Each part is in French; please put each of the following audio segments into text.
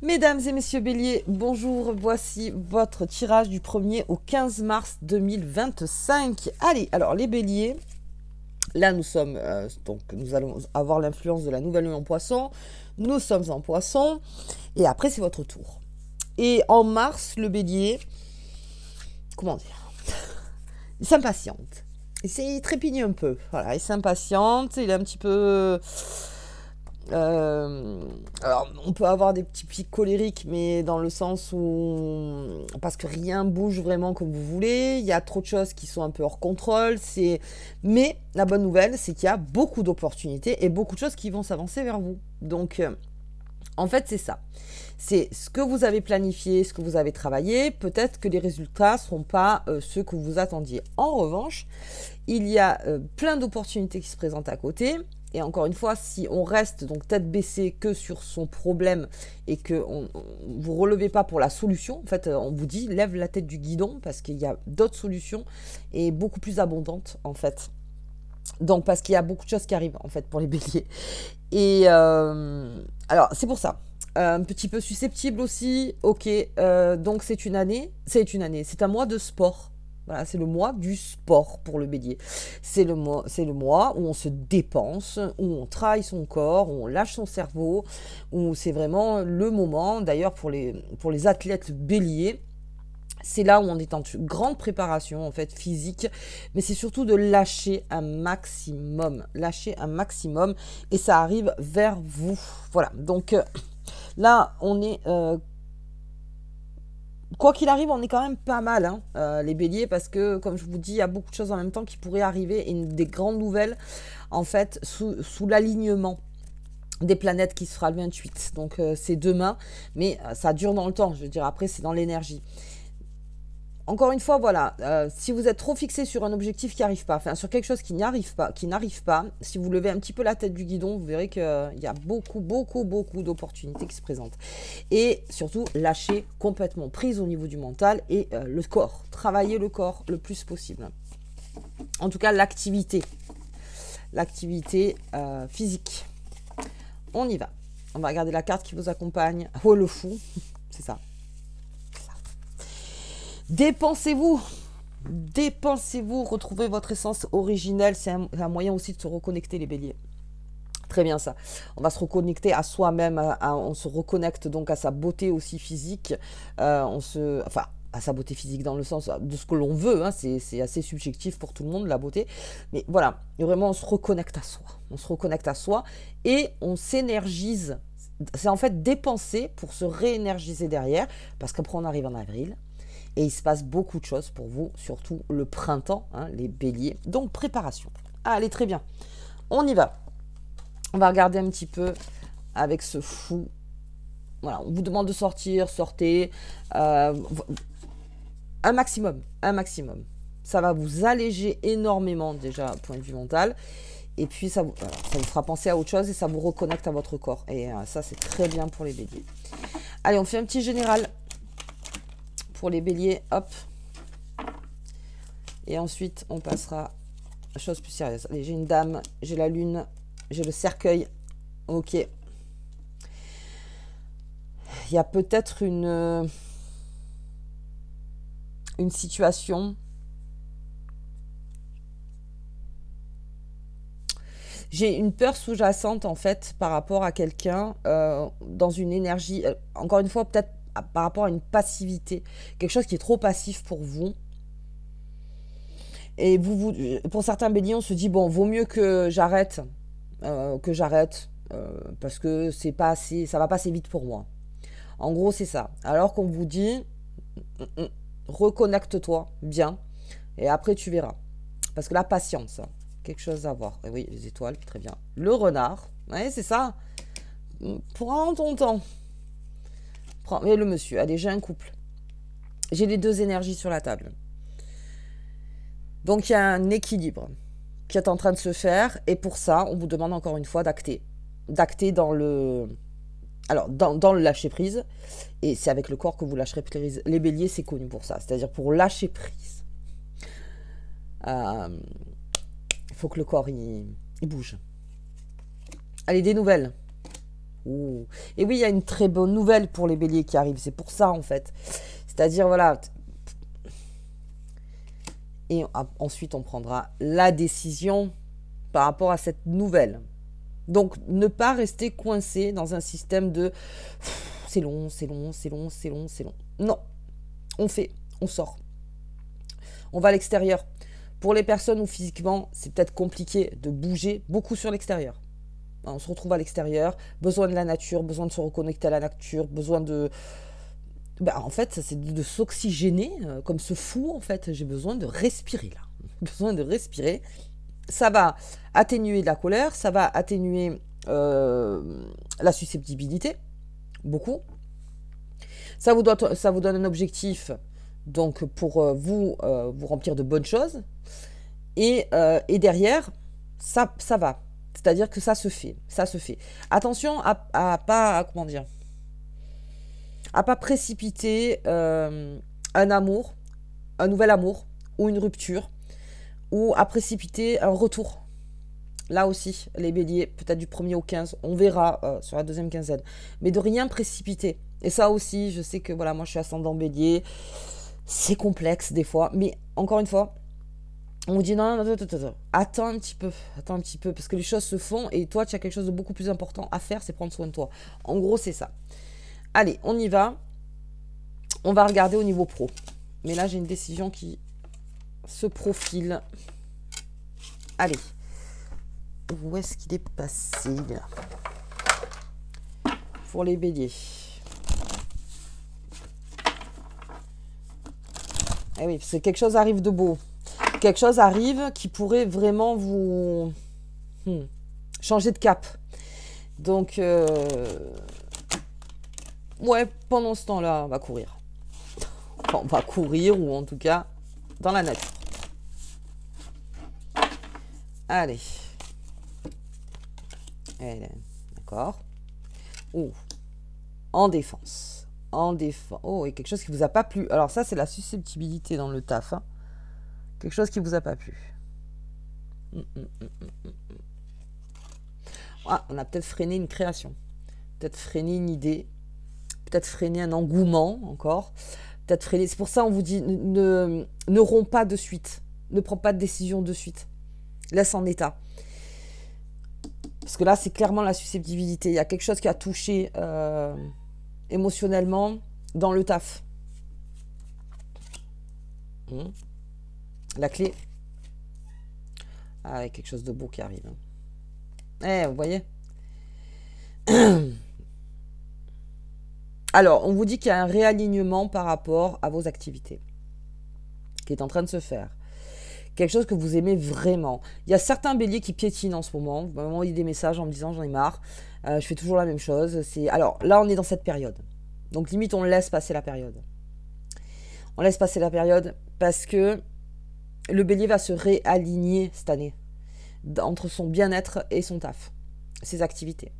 Mesdames et messieurs béliers, bonjour, voici votre tirage du 1er au 15 mars 2025. Allez, alors les béliers, là nous sommes, donc nous allons avoir l'influence de la nouvelle lune en poisson, nous sommes en poisson, et après c'est votre tour. Et en mars, le bélier, comment dire, il s'impatiente, il trépigne un peu, voilà, il s'impatiente, il est un petit peu... alors, on peut avoir des petits pics colériques, mais dans le sens où... Parce que rien bouge vraiment comme vous voulez, il y a trop de choses qui sont un peu hors contrôle, mais la bonne nouvelle, c'est qu'il y a beaucoup d'opportunités et beaucoup de choses qui vont s'avancer vers vous. Donc, en fait, c'est ça. C'est ce que vous avez planifié, ce que vous avez travaillé, peut-être que les résultats ne seront pas ceux que vous attendiez. En revanche, il y a plein d'opportunités qui se présentent à côté. Et encore une fois, si on reste donc tête baissée que sur son problème et que vous relevez pas pour la solution, en fait, on vous dit lève la tête du guidon parce qu'il y a d'autres solutions et beaucoup plus abondantes en fait. Donc parce qu'il y a beaucoup de choses qui arrivent en fait pour les béliers. Et alors c'est pour ça. Un petit peu susceptible aussi. Ok, donc c'est une année, c'est un mois de sport. Voilà, c'est le mois du sport pour le bélier. C'est le mois où on se dépense, où on travaille son corps, où on lâche son cerveau, où c'est vraiment le moment. D'ailleurs, pour les athlètes béliers, c'est là où on est en grande préparation en fait physique, mais c'est surtout de lâcher un maximum, et ça arrive vers vous. Voilà, donc là on est quoi qu'il arrive, on est quand même pas mal, hein, les béliers, parce que, comme je vous dis, il y a beaucoup de choses en même temps qui pourraient arriver, et des grandes nouvelles, en fait, sous l'alignement des planètes qui se fera le 28. Donc, c'est demain, mais ça dure dans le temps, je veux dire, après, c'est dans l'énergie. Encore une fois, voilà, si vous êtes trop fixé sur un objectif qui n'arrive pas, enfin sur quelque chose qui n'arrive pas, si vous levez un petit peu la tête du guidon, vous verrez qu'il y a beaucoup d'opportunités qui se présentent. Et surtout, lâchez complètement prise au niveau du mental et le corps. Travaillez le corps le plus possible. En tout cas, l'activité physique. On y va. On va regarder la carte qui vous accompagne. Oh, le fou, c'est ça. Dépensez-vous, retrouvez votre essence originelle. C'est un moyen aussi de se reconnecter, les béliers. Très bien ça. On va se reconnecter à soi-même, on se reconnecte donc à sa beauté aussi physique. Enfin, à sa beauté physique dans le sens de ce que l'on veut, hein, c'est assez subjectif pour tout le monde, la beauté. Mais voilà, vraiment on se reconnecte à soi. On se reconnecte à soi et on s'énergise. C'est en fait dépenser pour se réénergiser derrière, parce qu'après on arrive en avril. Et il se passe beaucoup de choses pour vous, surtout le printemps, hein, les béliers. Donc, préparation. Allez, très bien. On y va. On va regarder un petit peu avec ce fou. Voilà, on vous demande de sortir, sortez. Un maximum. Ça va vous alléger énormément, déjà, point de vue mental. Et puis, ça vous fera penser à autre chose et ça vous reconnecte à votre corps. Et ça, c'est très bien pour les béliers. Allez, on fait un petit général. Pour les béliers, hop. Et ensuite, on passera à chose plus sérieuse. Allez, j'ai une dame, j'ai la lune, j'ai le cercueil. Ok. Il y a peut-être une situation. J'ai une peur sous-jacente, en fait, par rapport à quelqu'un dans une énergie, encore une fois, peut-être par rapport à une passivité, quelque chose qui est trop passif pour vous. Et pour certains béliers, on se dit, bon, vaut mieux que j'arrête, parce que c'est pas assez, ça va pas assez vite pour moi. En gros, c'est ça. Alors qu'on vous dit, reconnecte-toi bien, et après tu verras. Parce que la patience, quelque chose à voir. Et oui, les étoiles, très bien. Le renard, ouais, c'est ça. Prends ton temps. Et le monsieur, allez, j'ai un couple. J'ai les deux énergies sur la table. Donc il y a un équilibre qui est en train de se faire. Et pour ça, on vous demande encore une fois d'acter. D'acter dans le... Alors, dans le lâcher-prise. Et c'est avec le corps que vous lâcherez prise. Les béliers, c'est connu pour ça. C'est-à-dire pour lâcher prise. Il faut que le corps, il bouge. Allez, des nouvelles. Ouh. Et oui, il y a une très bonne nouvelle pour les béliers qui arrivent. C'est pour ça, en fait. C'est-à-dire, voilà. Et ensuite, on prendra la décision par rapport à cette nouvelle. Donc, ne pas rester coincé dans un système de c'est long, c'est long, c'est long, c'est long, c'est long. Non, on fait, on sort. On va à l'extérieur. Pour les personnes où physiquement, c'est peut-être compliqué de bouger beaucoup sur l'extérieur. On se retrouve à l'extérieur, besoin de la nature, besoin de se reconnecter à la nature, besoin de... en fait, c'est de s'oxygéner, comme ce fou, en fait. J'ai besoin de respirer, là. Besoin de respirer. Ça va atténuer la colère, ça va atténuer la susceptibilité, beaucoup. Ça vous donne un objectif, donc pour vous remplir de bonnes choses. Et derrière, ça va. C'est-à-dire que ça se fait. Attention à pas, comment dire, à pas précipiter un amour, un nouvel amour, ou une rupture, ou à précipiter un retour. Là aussi, les béliers, peut-être du 1er au 15, on verra sur la deuxième quinzaine. Mais de rien précipiter. Et ça aussi, je sais que voilà, moi je suis ascendant bélier, c'est complexe des fois, mais encore une fois, on vous dit non, attends un petit peu, parce que les choses se font et toi tu as quelque chose de beaucoup plus important à faire, c'est prendre soin de toi. En gros, c'est ça. Allez, on y va. On va regarder au niveau pro. Mais là, j'ai une décision qui se profile. Allez. Où est-ce qu'il est passé là? Pour les béliers. Eh oui, parce que quelque chose arrive de beau. Quelque chose arrive qui pourrait vraiment vous changer de cap. Donc, ouais, pendant ce temps-là, on va courir. Enfin, on va courir, ou en tout cas, dans la nature. Allez. D'accord. Oh. En défense. En défense. Oh, et quelque chose qui vous a pas plu. Alors ça, c'est la susceptibilité dans le taf. Hein. Quelque chose qui vous a pas plu. Ah, on a peut-être freiné une création. Peut-être freiné une idée. Peut-être freiné un engouement encore. Peut-être freiné... C'est pour ça on vous dit, ne romps pas de suite. Ne prends pas de décision de suite. Laisse en état. Parce que là, c'est clairement la susceptibilité. Il y a quelque chose qui a touché émotionnellement dans le taf. La clé. Ah, il y a quelque chose de beau qui arrive. Eh, vous voyez? Alors, on vous dit qu'il y a un réalignement par rapport à vos activités qui est en train de se faire. Quelque chose que vous aimez vraiment. Il y a certains béliers qui piétinent en ce moment. Vous m'avez envoyé des messages en me disant j'en ai marre. Je fais toujours la même chose. Alors là, on est dans cette période. Donc limite, on laisse passer la période. On laisse passer la période parce que le bélier va se réaligner cette année entre son bien-être et son taf, ses activités.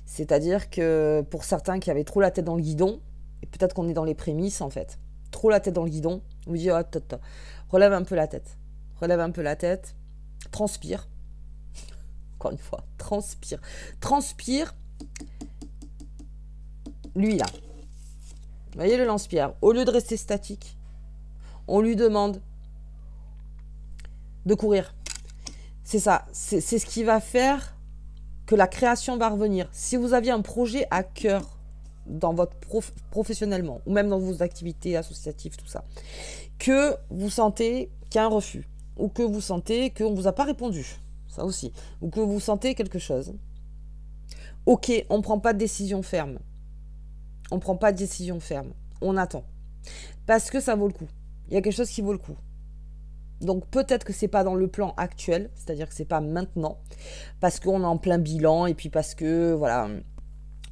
C'est-à-dire que pour certains qui avaient trop la tête dans le guidon, et peut-être qu'on est dans les prémices en fait, trop la tête dans le guidon, on vous dit oh, relève un peu la tête. Relève un peu la tête, transpire. Encore une fois, transpire. Transpire. Lui, là. Vous voyez le lance-pierre. Au lieu de rester statique, on lui demande de courir. C'est ça. C'est ce qui va faire que la création va revenir. Si vous aviez un projet à cœur dans votre professionnellement, ou même dans vos activités associatives, tout ça, que vous sentez qu'il y a un refus, ou que vous sentez qu'on ne vous a pas répondu, ça aussi, ou que vous sentez quelque chose. Ok, on ne prend pas de décision ferme. On ne prend pas de décision ferme. On attend. Parce que ça vaut le coup. Il y a quelque chose qui vaut le coup. Donc peut-être que ce n'est pas dans le plan actuel, c'est-à-dire que ce n'est pas maintenant, parce qu'on est en plein bilan, et puis parce que, voilà,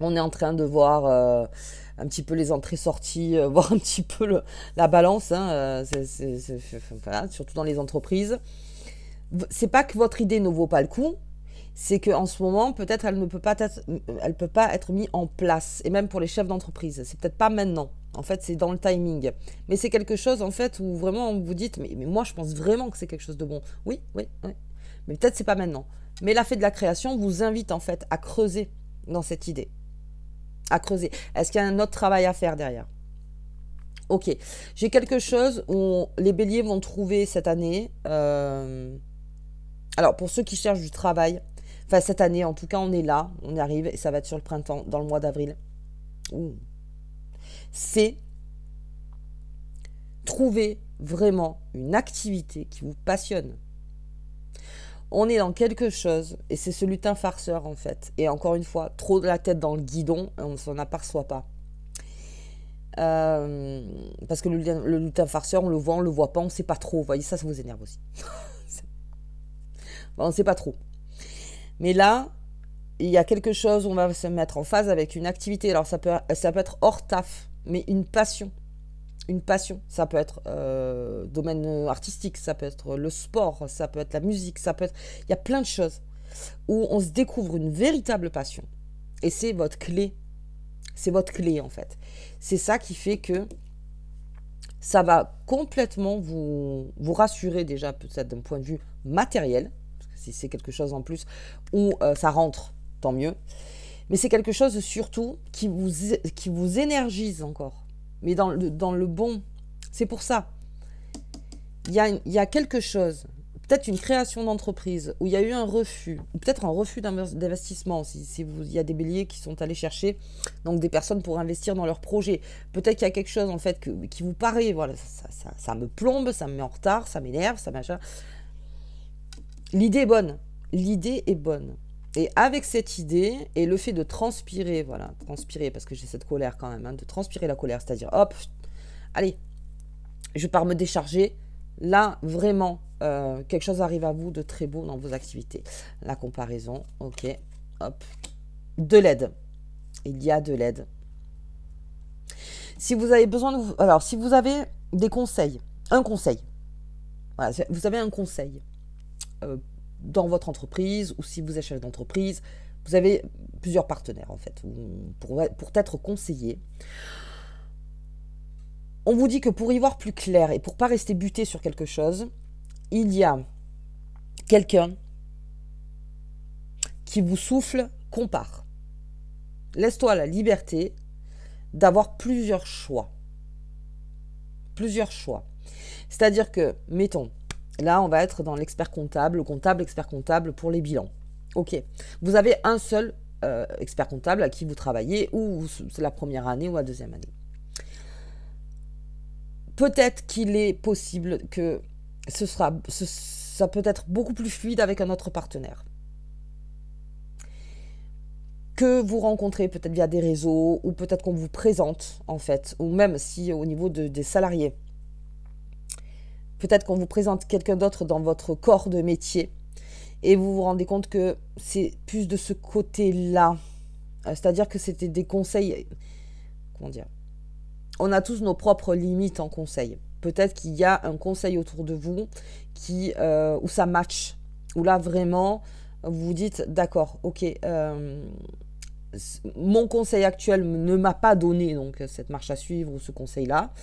on est en train de voir un petit peu les entrées-sorties, voir un petit peu la balance, hein, voilà, surtout dans les entreprises. C'est pas que votre idée ne vaut pas le coup, c'est qu'en ce moment, peut-être elle ne peut pas être mise en place. Et même pour les chefs d'entreprise, c'est peut-être pas maintenant. En fait, c'est dans le timing. Mais c'est quelque chose, en fait, où vraiment vous dites, mais moi, je pense vraiment que c'est quelque chose de bon. Oui. Mais peut-être c'est pas maintenant. Mais la fée de la création vous invite, en fait, à creuser dans cette idée. à creuser. Est-ce qu'il y a un autre travail à faire derrière? Ok, j'ai quelque chose où les béliers vont trouver cette année. Alors, pour ceux qui cherchent du travail, enfin cette année, en tout cas, on est là, on y arrive, et ça va être sur le printemps, dans le mois d'avril. Ouh. C'est trouver vraiment une activité qui vous passionne. On est dans quelque chose, et c'est ce lutin farceur en fait. Et encore une fois, trop de la tête dans le guidon, et on ne s'en aperçoit pas. Parce que le lutin farceur, on le voit pas, on ne sait pas trop. Vous voyez, ça vous énerve aussi. On ne sait pas trop. Mais là, il y a quelque chose, on va se mettre en phase avec une activité. Alors ça peut être hors taf, mais une passion. Une passion. Ça peut être domaine artistique, ça peut être le sport, ça peut être la musique, ça peut être... Il y a plein de choses où on se découvre une véritable passion. Et c'est votre clé. C'est votre clé en fait. C'est ça qui fait que ça va complètement vous rassurer déjà peut-être d'un point de vue matériel. Parce que si c'est quelque chose en plus où ça rentre, tant mieux. Mais c'est quelque chose surtout qui vous énergise encore. Mais dans le bon. C'est pour ça. Il y a quelque chose, peut-être une création d'entreprise, où il y a eu un refus, ou peut-être un refus d'investissement, il y a des béliers qui sont allés chercher donc des personnes pour investir dans leur projet. Peut-être qu'il y a quelque chose en fait qui vous paraît, voilà, ça me plombe, ça me met en retard, ça m'énerve, ça machin. L'idée est bonne. L'idée est bonne. Et avec cette idée, et le fait de transpirer, voilà, transpirer, parce que j'ai cette colère quand même, hein, de transpirer la colère, c'est-à-dire, hop, allez, je pars me décharger. Là, vraiment, quelque chose arrive à vous de très beau dans vos activités. La comparaison, ok, hop, de l'aide. Il y a de l'aide. Si vous avez besoin de... Alors, si vous avez des conseils, un conseil, voilà, vous avez un conseil dans votre entreprise, ou si vous êtes chef d'entreprise, vous avez plusieurs partenaires, en fait, pour être conseillé. On vous dit que pour y voir plus clair et pour pas rester buté sur quelque chose, il y a quelqu'un qui vous souffle, compare. Laisse-toi la liberté d'avoir plusieurs choix. Plusieurs choix. C'est-à-dire que, mettons, là on va être dans l'expert comptable, expert comptable pour les bilans. Ok, vous avez un seul expert comptable à qui vous travaillez, ou c'est la première année ou la deuxième année. Peut-être qu'il est possible que ça peut être beaucoup plus fluide avec un autre partenaire. Que vous rencontrez peut-être via des réseaux, ou peut-être qu'on vous présente en fait, ou même si au niveau des salariés, peut-être qu'on vous présente quelqu'un d'autre dans votre corps de métier, et vous vous rendez compte que c'est plus de ce côté-là. C'est-à-dire que c'était des conseils, comment dire, on a tous nos propres limites en conseil. Peut-être qu'il y a un conseil autour de vous où ça match, où là vraiment vous vous dites d'accord, ok, mon conseil actuel ne m'a pas donné donc cette marche à suivre ou ce conseil-là.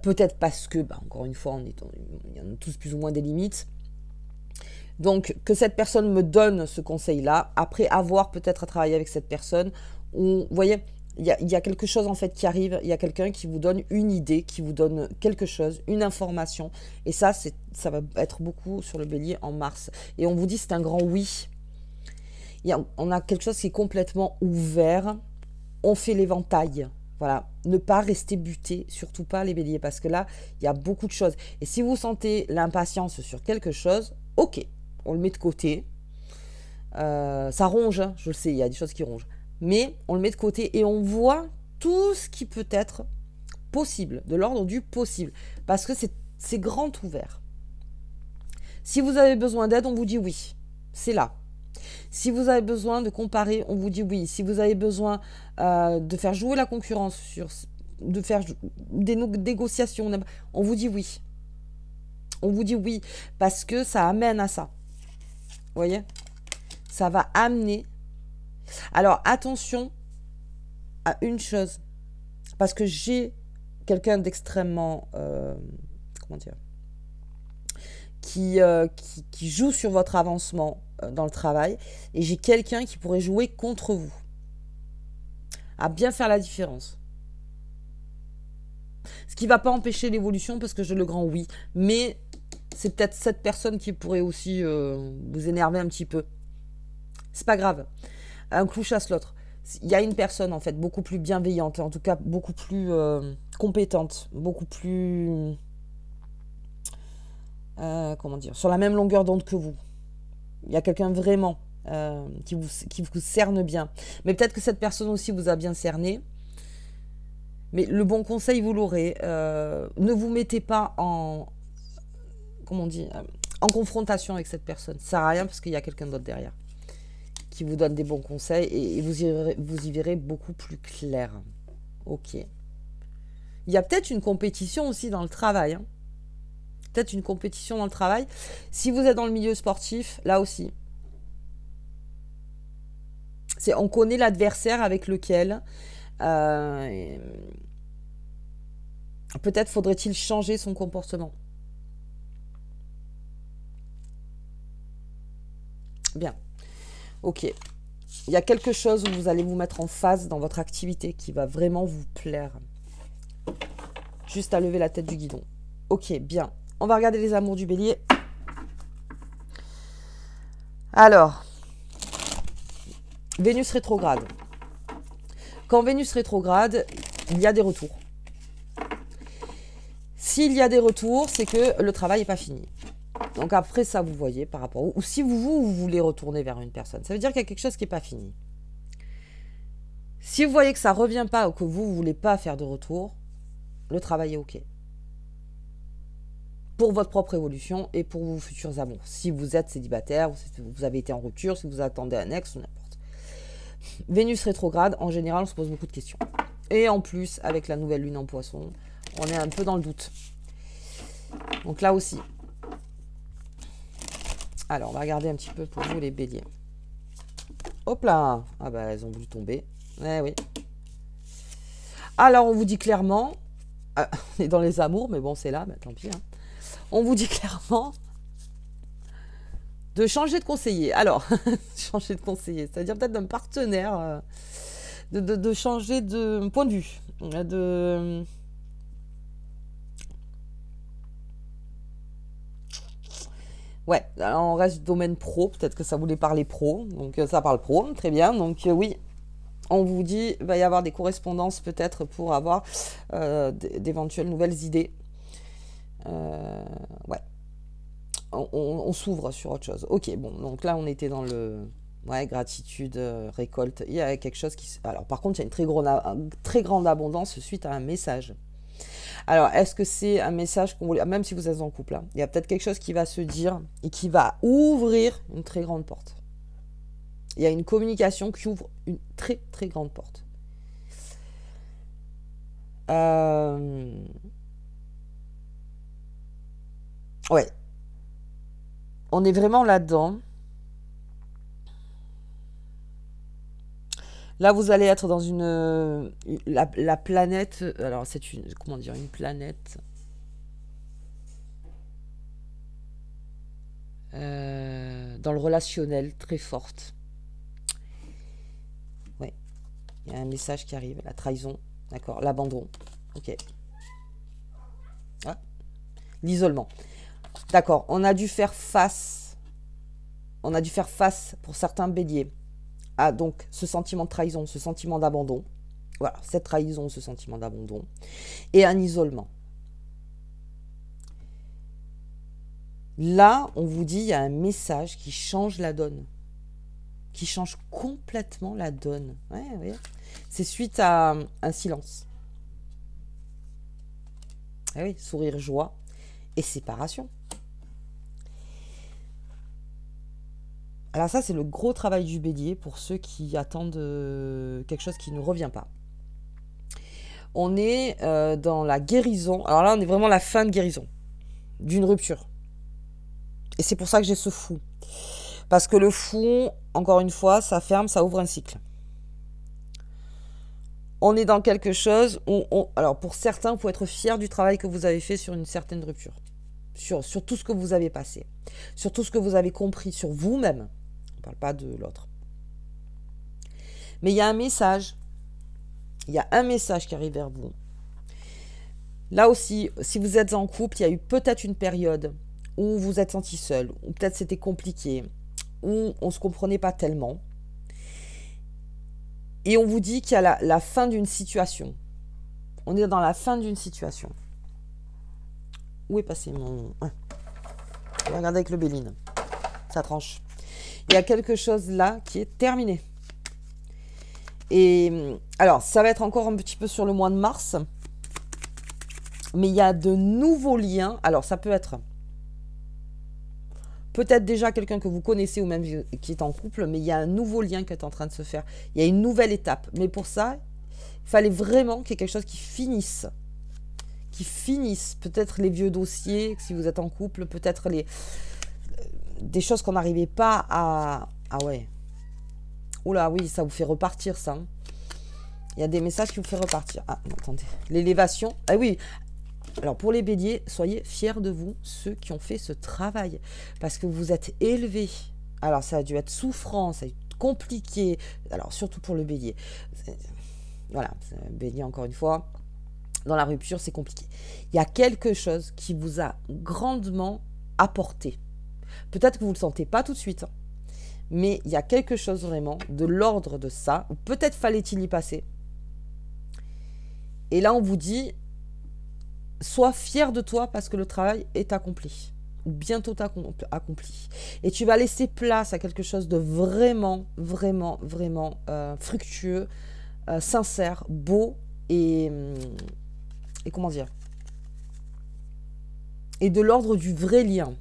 Peut-être parce que, encore une fois, il y en a tous plus ou moins des limites. Donc que cette personne me donne ce conseil-là, après avoir peut-être à travailler avec cette personne, vous voyez, il y a quelque chose en fait qui arrive, il y a quelqu'un qui vous donne une idée, qui vous donne quelque chose, une information, et ça va être beaucoup sur le bélier en mars. Et on vous dit c'est un grand oui. On a quelque chose qui est complètement ouvert, on fait l'éventail. Voilà, ne pas rester buté, surtout pas les béliers, parce que là, il y a beaucoup de choses. Et si vous sentez l'impatience sur quelque chose, ok, on le met de côté. Ça ronge, hein, je le sais, il y a des choses qui rongent. Mais on le met de côté et on voit tout ce qui peut être possible, de l'ordre du possible, parce que c'est grand ouvert. Si vous avez besoin d'aide, on vous dit oui, c'est là. Si vous avez besoin de comparer, on vous dit oui. Si vous avez besoin de faire jouer la concurrence, de faire des négociations, on vous dit oui. On vous dit oui, parce que ça amène à ça. Vous voyez ? Ça va amener. Alors, attention à une chose. Parce que j'ai quelqu'un d'extrêmement... comment dire ? Qui joue sur votre avancement dans le travail. Et j'ai quelqu'un qui pourrait jouer contre vous. à bien faire la différence. Ce qui ne va pas empêcher l'évolution, parce que je le grand oui. Mais c'est peut-être cette personne qui pourrait aussi vous énerver un petit peu. C'est pas grave. Un clou chasse l'autre. Il y a une personne, en fait, beaucoup plus bienveillante, en tout cas beaucoup plus compétente, beaucoup plus... comment dire, sur la même longueur d'onde que vous. Il y a quelqu'un vraiment qui vous cerne bien. Mais peut-être que cette personne aussi vous a bien cerné. Mais le bon conseil, vous l'aurez. Ne vous mettez pas en... Comment on dit, en confrontation avec cette personne. Ça sert à rien parce qu'il y a quelqu'un d'autre derrière qui vous donne des bons conseils et vous y verrez beaucoup plus clair. Ok. Il y a peut-être une compétition aussi dans le travail. Hein. Peut-être une compétition dans le travail. Si vous êtes dans le milieu sportif, là aussi. On connaît l'adversaire avec lequel peut-être faudrait-il changer son comportement. Bien. Ok. Il y a quelque chose où vous allez vous mettre en phase dans votre activité qui va vraiment vous plaire. Juste à lever la tête du guidon. Ok, bien. On va regarder les amours du bélier. Alors, Vénus rétrograde. Quand Vénus rétrograde, il y a des retours. S'il y a des retours, c'est que le travail n'est pas fini. Donc après ça, vous voyez par rapport... Ou si vous voulez retourner vers une personne, ça veut dire qu'il y a quelque chose qui n'est pas fini. Si vous voyez que ça ne revient pas ou que vous ne voulez pas faire de retour, le travail est OK. Pour votre propre évolution et pour vos futurs amours. Si vous êtes célibataire, vous avez été en rupture, si vous attendez un ex ou n'importe. Vénus rétrograde, en général, on se pose beaucoup de questions. Et en plus, avec la nouvelle lune en poisson, on est un peu dans le doute. Donc là aussi. Alors, on va regarder un petit peu pour vous les béliers. Hop là. Ah bah, elles ont voulu tomber. Eh oui. Alors, on vous dit clairement... on est dans les amours, mais bon, c'est là, mais tant pis. Hein. On vous dit clairement de changer de conseiller. Alors, changer de conseiller, c'est-à-dire peut-être d'un partenaire, de changer de point de vue, Ouais, alors on reste domaine pro, peut-être que ça voulait parler pro, donc ça parle pro, très bien, donc oui, on vous dit, il va y avoir des correspondances peut-être pour avoir d'éventuelles nouvelles idées. Ouais. On s'ouvre sur autre chose. Ok, bon, donc là on était dans le... Ouais, gratitude, récolte. Il y a quelque chose qui... Alors par contre, il y a une très grande abondance suite à un message. Alors, est-ce que c'est un message qu'on voulait... Même si vous êtes en couple, hein, il y a peut-être quelque chose qui va se dire et qui va ouvrir une très grande porte. Il y a une communication qui ouvre une très très grande porte. Ouais. On est vraiment là-dedans. Là, vous allez être dans la planète... Alors, c'est une... Comment dire? Une planète... dans le relationnel, très forte. Ouais. Il y a un message qui arrive. La trahison. D'accord. L'abandon. Ok. Ah. L'isolement. D'accord. On a dû faire face pour certains béliers à donc ce sentiment de trahison, ce sentiment d'abandon. Voilà, cette trahison, ce sentiment d'abandon. Et un isolement. Là, on vous dit, il y a un message qui change la donne. Qui change complètement la donne. Ouais, ouais. C'est suite à un silence. Eh oui, sourire, joie et séparation. Alors ça, c'est le gros travail du bélier pour ceux qui attendent quelque chose qui ne revient pas. On est dans la guérison. Alors là, on est vraiment à la fin de guérison d'une rupture. Et c'est pour ça que j'ai ce fou. Parce que le fou, encore une fois, ça ferme, ça ouvre un cycle. On est dans quelque chose où... Alors, pour certains, il faut être fier du travail que vous avez fait sur une certaine rupture. Sur tout ce que vous avez passé. Sur tout ce que vous avez compris sur vous-même. On ne parle pas de l'autre. Mais il y a un message Il y a un message qui arrive vers vous. Là aussi, si vous êtes en couple, il y a eu peut-être une période où vous êtes senti seul, ou peut-être c'était compliqué, où on ne se comprenait pas tellement. Et on vous dit qu'il y a la fin d'une situation. On est dans la fin d'une situation. Où est passé mon... Je vais regarder avec le Béline. Ça tranche. Il y a quelque chose là qui est terminé. Et alors, ça va être encore un petit peu sur le mois de mars. Mais il y a de nouveaux liens. Alors, ça peut être peut-être déjà quelqu'un que vous connaissez ou même qui est en couple, mais il y a un nouveau lien qui est en train de se faire. Il y a une nouvelle étape. Mais pour ça, il fallait vraiment qu'il y ait quelque chose qui finisse. Qui finisse. Peut-être les vieux dossiers, si vous êtes en couple, peut-être des choses qu'on n'arrivait pas à... Ah ouais. Oula, oui, ça vous fait repartir, ça. Il y a des messages qui vous font repartir. Ah, non, attendez. L'élévation. Ah oui. Alors, pour les béliers, soyez fiers de vous, ceux qui ont fait ce travail. Parce que vous êtes élevés. Alors, ça a dû être souffrant, ça a dû être compliqué. Alors, surtout pour le bélier. Voilà, bélier, encore une fois. Dans la rupture, c'est compliqué. Il y a quelque chose qui vous a grandement apporté. Peut-être que vous ne le sentez pas tout de suite. Mais il y a quelque chose vraiment de l'ordre de ça. Ou peut-être fallait-il y passer. Et là, on vous dit... Sois fier de toi parce que le travail est accompli. Ou bientôt accompli. Et tu vas laisser place à quelque chose de vraiment, vraiment, vraiment fructueux, sincère, beau et comment dire? Et de l'ordre du vrai lien.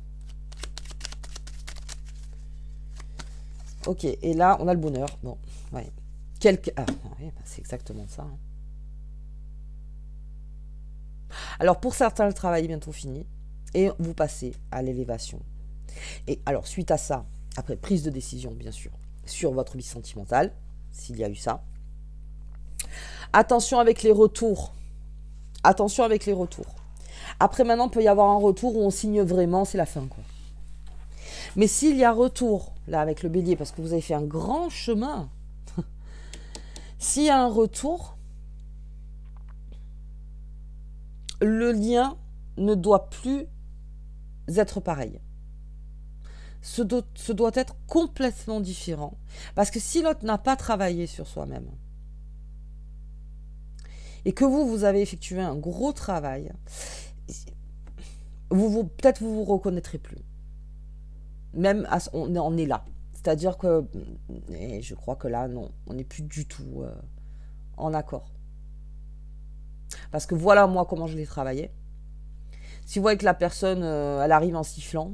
Ok, et là, on a le bonheur. Bon, ouais. Ah, ouais, bah, c'est exactement ça. Hein. Alors, pour certains, le travail est bientôt fini. Et vous passez à l'élévation. Et alors, suite à ça, après prise de décision, bien sûr, sur votre vie sentimentale, s'il y a eu ça. Attention avec les retours. Attention avec les retours. Après, maintenant, il peut y avoir un retour où on signe vraiment, c'est la fin, quoi. Mais s'il y a retour, là, avec le bélier, parce que vous avez fait un grand chemin, s'il y a un retour, le lien ne doit plus être pareil. Ce doit être complètement différent. Parce que si l'autre n'a pas travaillé sur soi-même, et que vous avez effectué un gros travail, peut-être vous reconnaîtrez plus. Même on est là. C'est-à-dire que, et je crois que là, non, on n'est plus du tout en accord. Parce que voilà, moi, comment je l'ai travaillé. Si vous voyez que la personne, elle arrive en sifflant,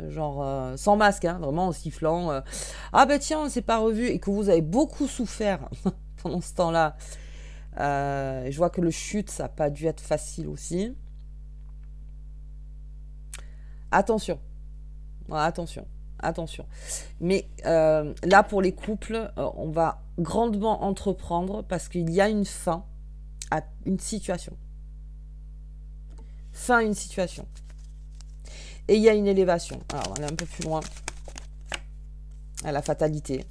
genre sans masque, hein, vraiment en sifflant, ah ben tiens, on s'est pas revu, et que vous avez beaucoup souffert pendant ce temps-là, je vois que le chute, ça n'a pas dû être facile aussi. Attention. Ouais, attention. Mais là, pour les couples, on va grandement entreprendre parce qu'il y a une fin à une situation. Fin à une situation. Et il y a une élévation. Alors, on va aller un peu plus loin. À la fatalité.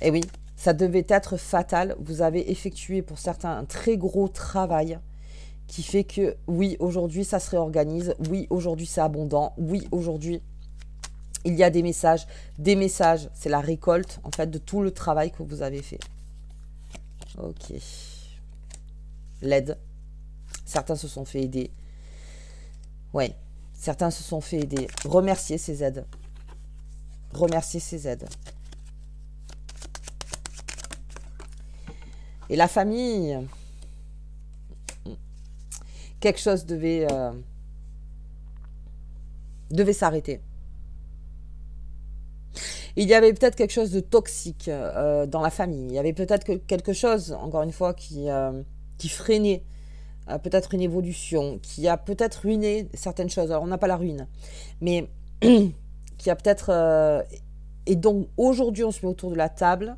Et oui, ça devait être fatal. Vous avez effectué pour certains un très gros travail qui fait que, oui, aujourd'hui, ça se réorganise. Oui, aujourd'hui, c'est abondant. Oui, aujourd'hui... Il y a des messages. Des messages, c'est la récolte, en fait, de tout le travail que vous avez fait. Ok. L'aide. Certains se sont fait aider. Ouais. Certains se sont fait aider. Remerciez ces aides. Remerciez ces aides. Et la famille... Quelque chose devait s'arrêter. Il y avait peut-être quelque chose de toxique dans la famille. Il y avait peut-être quelque chose, encore une fois, qui freinait peut-être une évolution, qui a peut-être ruiné certaines choses. Alors, on n'a pas la ruine, mais qui a peut-être... et donc, aujourd'hui, on se met autour de la table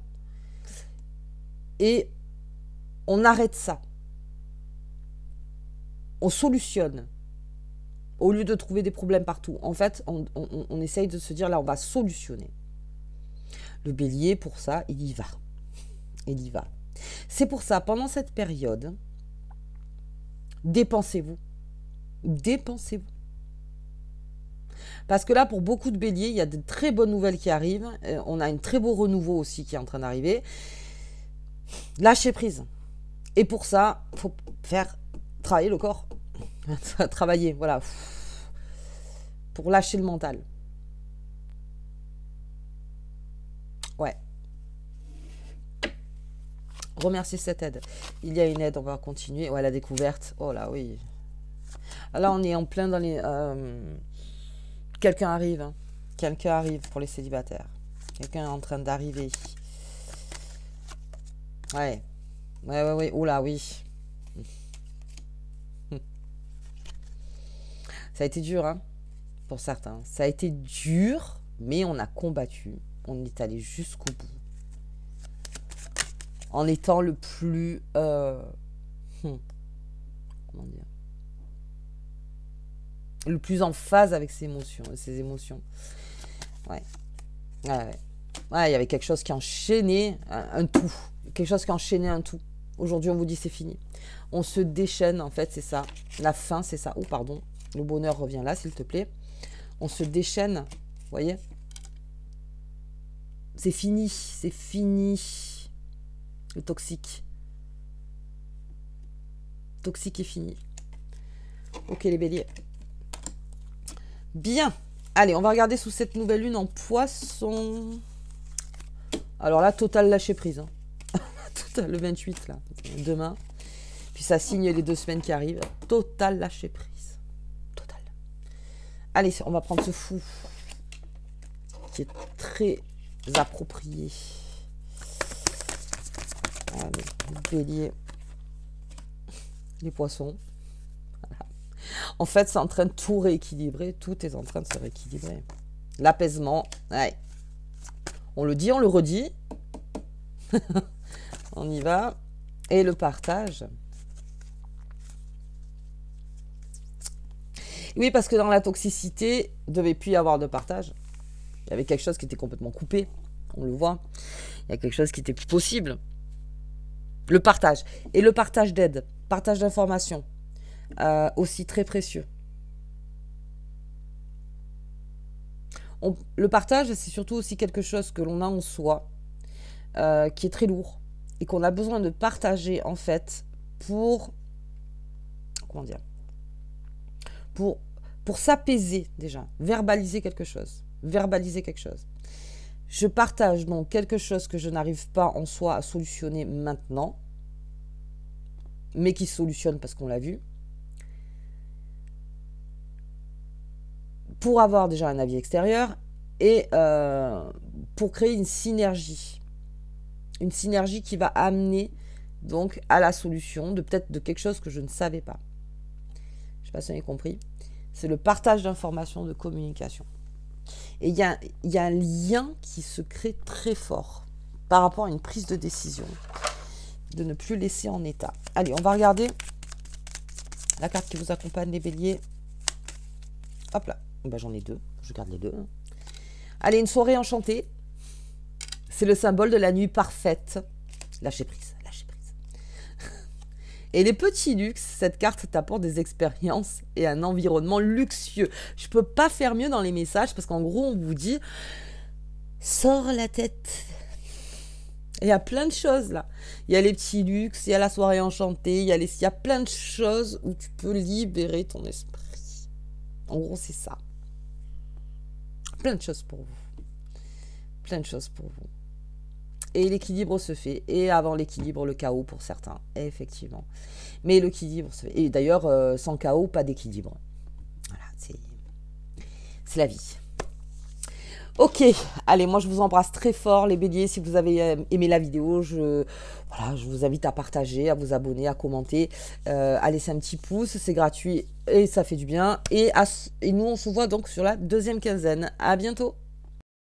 et on arrête ça. On solutionne. Au lieu de trouver des problèmes partout. En fait, on essaye de se dire, là, on va solutionner. Le bélier, pour ça, il y va. Il y va. C'est pour ça, pendant cette période, dépensez-vous. Dépensez-vous. Parce que là, pour beaucoup de béliers, il y a de très bonnes nouvelles qui arrivent. On a un très beau renouveau aussi qui est en train d'arriver. Lâchez prise. Et pour ça, il faut faire travailler le corps. Travailler, voilà. Pour lâcher le mental. Ouais. Remerciez cette aide. Il y a une aide, on va continuer. Ouais, la découverte. Oh là, oui. Là, on est en plein dans les... Quelqu'un arrive. Hein. Quelqu'un arrive pour les célibataires. Quelqu'un est en train d'arriver. Ouais. Ouais. Oh là, oui. Ça a été dur, hein, pour certains. Ça a été dur, mais on a combattu. On est allé jusqu'au bout. En étant le plus... comment dire, le plus en phase avec ses émotions. Ouais. Ouais, il y avait quelque chose qui enchaînait un tout. Quelque chose qui enchaînait un tout. Aujourd'hui, on vous dit c'est fini. On se déchaîne, en fait, c'est ça. La fin, c'est ça. Oh, pardon. Le bonheur revient là, s'il te plaît. On se déchaîne, vous voyez. C'est fini, c'est fini. Le toxique. Toxique est fini. Ok, les béliers. Bien. Allez, on va regarder sous cette nouvelle lune en poisson. Alors là, total lâcher prise. Hein. Total, le 28, là. Demain. Puis ça signe les 2 semaines qui arrivent. Total lâcher prise. Total. Allez, on va prendre ce fou. Qui est très approprié. Allez, les béliers. Les poissons. Voilà. En fait, c'est en train de tout rééquilibrer. Tout est en train de se rééquilibrer. L'apaisement. Ouais. On le dit, on le redit. On y va. Et le partage. Oui, parce que dans la toxicité, il ne devait plus y avoir de partage. Il y avait quelque chose qui était complètement coupé. On le voit. Il y a quelque chose qui était plus possible. Le partage. Et le partage d'aide. Partage d'informations. Aussi très précieux. Le partage, c'est surtout aussi quelque chose que l'on a en soi, qui est très lourd. Et qu'on a besoin de partager, en fait, pour... Comment dire ? Pour s'apaiser, déjà. Verbaliser quelque chose. Verbaliser quelque chose. Je partage donc quelque chose que je n'arrive pas en soi à solutionner maintenant, mais qui se solutionne parce qu'on l'a vu, pour avoir déjà un avis extérieur et pour créer une synergie. Une synergie qui va amener donc à la solution de peut-être de quelque chose que je ne savais pas. Je ne sais pas si vous avez compris. C'est le partage d'informations, de communication. Et il y a un lien qui se crée très fort par rapport à une prise de décision, de ne plus laisser en état. Allez, on va regarder la carte qui vous accompagne, les béliers. Hop là, ben, j'en ai 2, je garde les 2. Allez, une soirée enchantée. C'est le symbole de la nuit parfaite. Lâchez prise, lâchez prise. Et les petits luxes, cette carte t'apporte des expériences et un environnement luxueux. Je ne peux pas faire mieux dans les messages parce qu'en gros, on vous dit « Sors la tête ». Il y a plein de choses là. Il y a les petits luxes, il y a la soirée enchantée, il y a plein de choses où tu peux libérer ton esprit. En gros, c'est ça. Plein de choses pour vous. Plein de choses pour vous. Et l'équilibre se fait. Et avant l'équilibre, le chaos pour certains. Effectivement. Mais l'équilibre se fait. Et d'ailleurs, sans chaos, pas d'équilibre. Voilà, c'est la vie. Ok, allez, moi je vous embrasse très fort les béliers. Si vous avez aimé la vidéo, je vous invite à partager, à vous abonner, à commenter, à laisser un petit pouce, c'est gratuit et ça fait du bien. Et nous on se voit donc sur la 2e quinzaine. À bientôt.